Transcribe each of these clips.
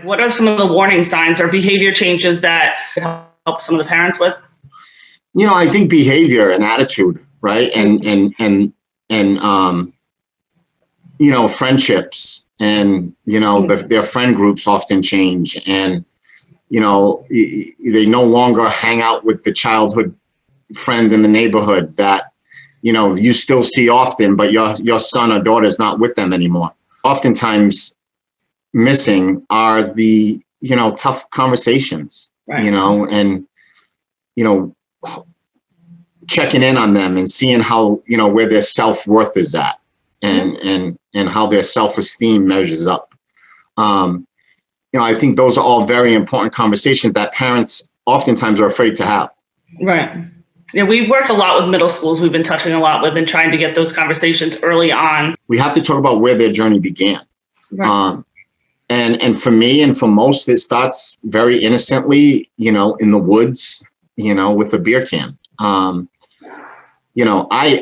What are some of the warning signs or behavior changes that could help some of the parents with? I think behavior and attitude, right? And friendships and, their friend groups often change. And, they no longer hang out with the childhood friend in the neighborhood that, you still see often, but your son or daughter is not with them anymore. Oftentimes missing are the, tough conversations, right. And, checking in on them and seeing how, where their self-worth is at and how their self-esteem measures up. I think those are all very important conversations that parents oftentimes are afraid to have. Right. Yeah, we work a lot with middle schools. We've been touching a lot with and trying to get those conversations early on. We have to talk about where their journey began. Right. And for me and for most, it starts very innocently, in the woods, with a beer can. I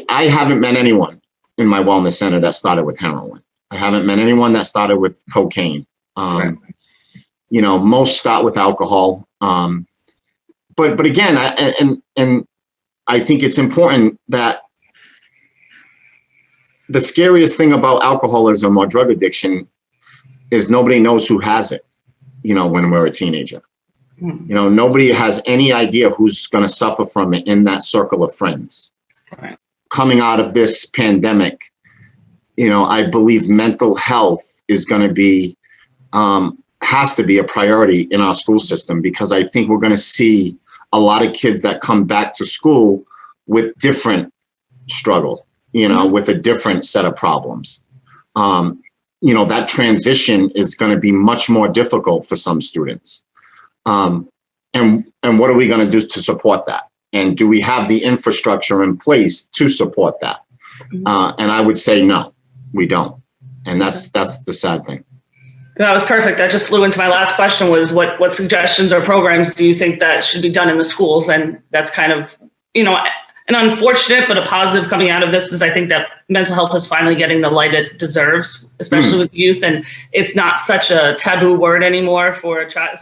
haven't met anyone in my wellness center that started with heroin. I haven't met anyone that started with cocaine. Right. Most start with alcohol. But again, I think it's important that the scariest thing about alcoholism or drug addiction is nobody knows who has it, when we're a teenager. Nobody has any idea who's going to suffer from it in that circle of friends. Right. Coming out of this pandemic, I believe mental health is going to be, has to be a priority in our school system, because I think we're going to see a lot of kids that come back to school with different struggle, with a different set of problems. That transition is going to be much more difficult for some students. And what are we going to do to support that? And do we have the infrastructure in place to support that? And I would say, no, we don't. And that's the sad thing. That was perfect. That just flew into my last question, was what suggestions or programs do you think that should be done in the schools? And that's kind of, an unfortunate but a positive coming out of this is I think that mental health is finally getting the light it deserves, especially with youth. And it's not such a taboo word anymore for a child.